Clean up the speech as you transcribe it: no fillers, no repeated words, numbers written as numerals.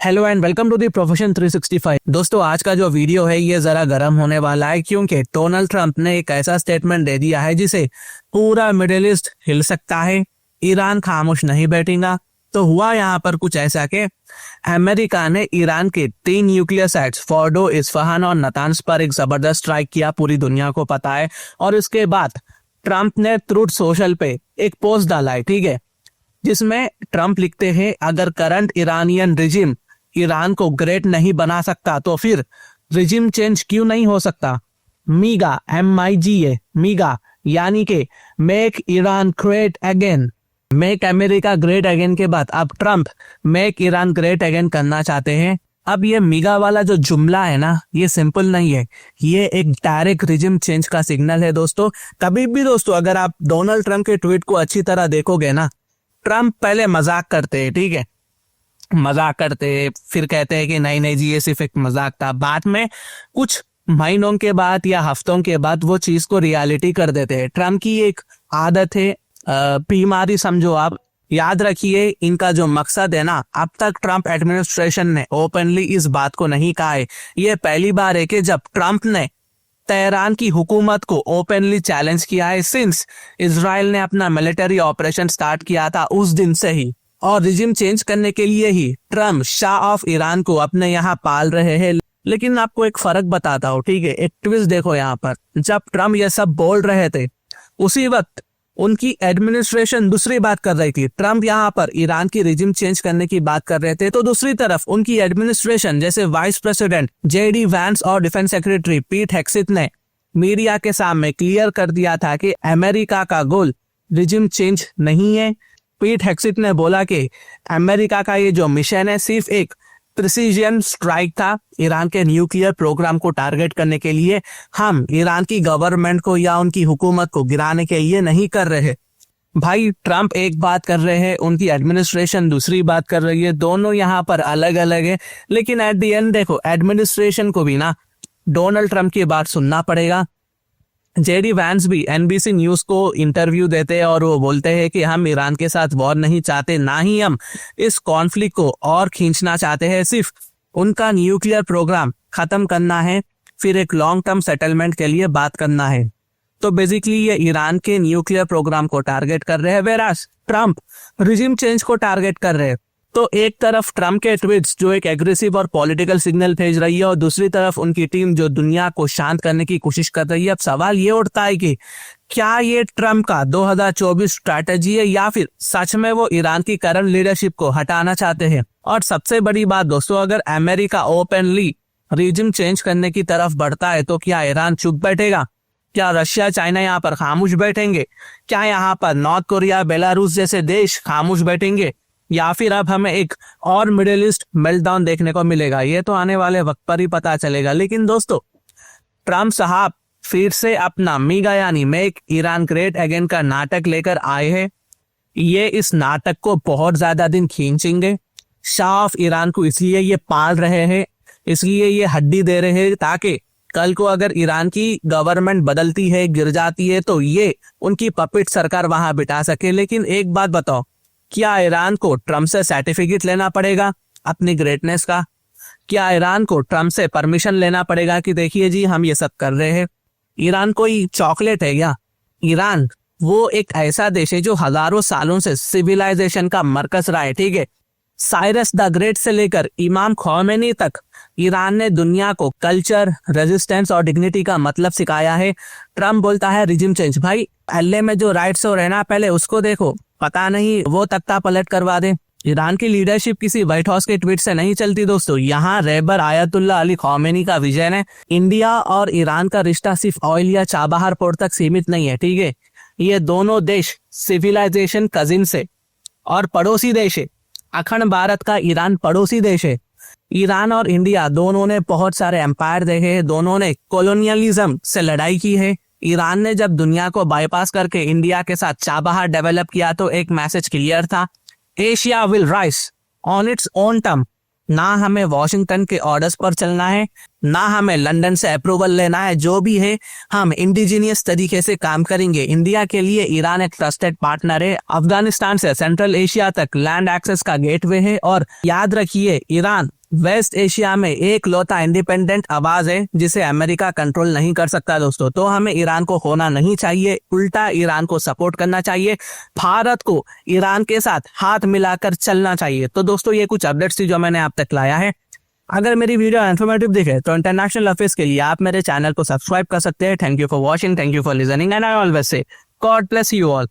Hello and welcome to the profession 365। दोस्तों आज का जो वीडियो है ये जरा गर्म होने वाला है क्योंकि डोनाल्ड ट्रंप ने एक ऐसा स्टेटमेंट दे दिया है जिसे पूरा मिडिल ईस्ट हिल सकता है। ईरान खामोश नहीं बैठेगा। तो हुआ यहाँ पर कुछ ऐसा कि अमेरिका ने ईरान के 3 न्यूक्लियर साइट्स फोर्डो, इस्फहान और नतांज पर एक जबरदस्त स्ट्राइक किया, पूरी दुनिया को पता है। और इसके बाद ट्रंप ने ट्रूथ सोशल पे एक पोस्ट डाला है, ठीक है, जिसमें ट्रंप लिखते हैं अगर करंट ईरानियन रिजिम ईरान को ग्रेट नहीं बना सकता तो फिर रिजिम चेंज क्यों नहीं हो सकता। मीगा MIGA मीगा यानी कि make Iran great again, make America great again के बाद अब Trump make Iran great again करना चाहते हैं। अब ये मीगा वाला जो जुमला है ना, ये सिंपल नहीं है, ये एक डायरेक्ट रिजिम चेंज का सिग्नल है। दोस्तों कभी भी दोस्तों अगर आप डोनाल्ड ट्रंप के ट्वीट को अच्छी तरह देखोगे ना, ट्रंप पहले मजाक करते हैं, ठीक है, मजाक करते फिर कहते हैं कि नहीं नहीं जी ये सिर्फ एक मजाक था। बाद में कुछ महीनों के बाद या हफ्तों के बाद वो चीज को रियलिटी कर देते हैं। ट्रम्प की एक आदत है, बीमारी समझो आप। याद रखिए इनका जो मकसद है ना, अब तक ट्रंप एडमिनिस्ट्रेशन ने ओपनली इस बात को नहीं कहा है। ये पहली बार है कि जब ट्रंप ने तेहरान की हुकूमत को ओपनली चैलेंज किया है सिंस इजराइल ने अपना मिलिट्री ऑपरेशन स्टार्ट किया था उस दिन से ही। और रिजिम चेंज करने के लिए ही ट्रम्प शाह ऑफ ईरान को अपने यहाँ पाल रहे हैं। लेकिन आपको एक फर्क बताता हूँ, ठीक है, एक ट्विस्ट देखो यहाँ पर। जब ट्रम्प ये सब बोल रहे थे उसी वक्त उनकी एडमिनिस्ट्रेशन दूसरी बात कर रही थी। ट्रम्प यहाँ पर ईरान की रिजिम चेंज करने की बात कर रहे थे, तो दूसरी तरफ उनकी एडमिनिस्ट्रेशन जैसे वाइस प्रेसिडेंट JD वैंस और डिफेंस सेक्रेटरी पीट हेक्सिथ ने मीडिया के सामने क्लियर कर दिया था कि अमेरिका का गोल रिजिम चेंज नहीं है। पीट हेक्सिथ ने बोला कि अमेरिका का ये जो मिशन है सिर्फ एक प्रिसीजन स्ट्राइक था ईरान के न्यूक्लियर प्रोग्राम को टारगेट करने के लिए। हम ईरान की गवर्नमेंट को या उनकी हुकूमत को गिराने के लिए नहीं कर रहे। भाई ट्रंप एक बात कर रहे हैं, उनकी एडमिनिस्ट्रेशन दूसरी बात कर रही है, दोनों यहाँ पर अलग अलग है। लेकिन एट दी एंड देखो एडमिनिस्ट्रेशन को भी ना डोनाल्ड ट्रंप की बात सुनना पड़ेगा। JD वैंस भी NBC न्यूज को इंटरव्यू देते हैं और वो बोलते हैं कि हम ईरान के साथ वॉर नहीं चाहते, ना ही हम इस कॉन्फ्लिक्ट को और खींचना चाहते हैं, सिर्फ उनका न्यूक्लियर प्रोग्राम खत्म करना है, फिर एक लॉन्ग टर्म सेटलमेंट के लिए बात करना है। तो बेसिकली ये ईरान के न्यूक्लियर प्रोग्राम को टारगेट कर रहे हैं, वेरास ट्रंप रिजिम चेंज को टारगेट कर रहे हैं। तो एक तरफ ट्रंप के ट्वीट्स जो एक एग्रेसिव और पॉलिटिकल सिग्नल भेज रही है और दूसरी तरफ उनकी टीम जो दुनिया को शांत करने की कोशिश कर रही है। अब सवाल ये उठता है कि क्या ये ट्रंप का 2024 स्ट्रैटेजी है या फिर सच में वो ईरान की करंट लीडरशिप को हटाना चाहते हैं। और सबसे बड़ी बात दोस्तों, अगर अमेरिका ओपनली रिजिम चेंज करने की तरफ बढ़ता है तो क्या ईरान चुप बैठेगा? क्या रशिया चाइना यहाँ पर खामोश बैठेंगे? क्या यहाँ पर नॉर्थ कोरिया बेलारूस जैसे देश खामोश बैठेंगे? या फिर अब हमें एक और मिडिल ईस्ट मेल्टडाउन देखने को मिलेगा? ये तो आने वाले वक्त पर ही पता चलेगा। लेकिन दोस्तों ट्रंप साहब फिर से अपना मीगा यानी मेक ईरान ग्रेट अगेन का नाटक लेकर आए हैं। ये इस नाटक को बहुत ज्यादा दिन खींचेंगे। शाह ऑफ ईरान को इसलिए ये पाल रहे हैं, इसलिए ये हड्डी दे रहे हैं ताकि कल को अगर ईरान की गवर्नमेंट बदलती है, गिर जाती है, तो ये उनकी पपेट सरकार वहां बिठा सके। लेकिन एक बात बताओ, क्या ईरान को ट्रंप से सर्टिफिकेट लेना पड़ेगा अपनी ग्रेटनेस का? क्या ईरान को ट्रंप से परमिशन लेना पड़ेगा कि देखिए जी हम ये सब कर रहे हैं? ईरान कोई चॉकलेट है क्या? ईरान वो एक ऐसा देश है जो हजारों सालों से सिविलाइजेशन का मरकज रहा है, ठीक है। साइरस द ग्रेट से लेकर इमाम खोमेनी तक ईरान ने दुनिया को कल्चर, रेजिस्टेंस और डिग्निटी का मतलब सिखाया है। ट्रंप बोलता है रिजिम चेंज, भाई पहले में जो राइट्स हो रहे ना पहले उसको देखो, पता नहीं वो तख्ता पलट करवा दे। ईरान की लीडरशिप किसी व्हाइट हाउस के ट्वीट से नहीं चलती दोस्तों, यहाँ रहबर आयतुल्ला अली खोमेनी का विजन है। इंडिया और ईरान का रिश्ता सिर्फ ऑयल या चाबहार पोर्ट तक सीमित नहीं है, ठीक है। ये दोनों देश सिविलाइजेशन कजिन से और पड़ोसी देश है। अखंड भारत का ईरान पड़ोसी देश है। ईरान और इंडिया दोनों ने बहुत सारे एम्पायर देखे हैं, दोनों ने कॉलोनियलिज्म से लड़ाई की है। ईरान ने जब दुनिया को बाईपास करके इंडिया के साथ चाबहार डेवलप किया तो एक मैसेज क्लियर था, Asia will rise on its own term. ना हमें वॉशिंगटन के ऑर्डर्स पर चलना है, ना हमें लंदन से अप्रूवल लेना है। जो भी है हम इंडिजीनियस तरीके से काम करेंगे। इंडिया के लिए ईरान एक ट्रस्टेड पार्टनर है। अफगानिस्तान से सेंट्रल एशिया तक लैंड एक्सेस का गेटवे है। और याद रखिए, ईरान वेस्ट एशिया में एक लौता इंडिपेंडेंट आवाज है जिसे अमेरिका कंट्रोल नहीं कर सकता दोस्तों। तो हमें ईरान को खोना नहीं चाहिए, उल्टा ईरान को सपोर्ट करना चाहिए। भारत को ईरान के साथ हाथ मिलाकर चलना चाहिए। तो दोस्तों, ये कुछ अपडेट्स थी जो मैंने आप तक लाया है। अगर मेरी वीडियो इन्फॉर्मेटिव दिखे तो इंटरनेशनल अफेयर्स के लिए आप मेरे चैनल को सब्सक्राइब कर सकते हैं। Thank you for watching, thank you for listening and I always say God bless you all.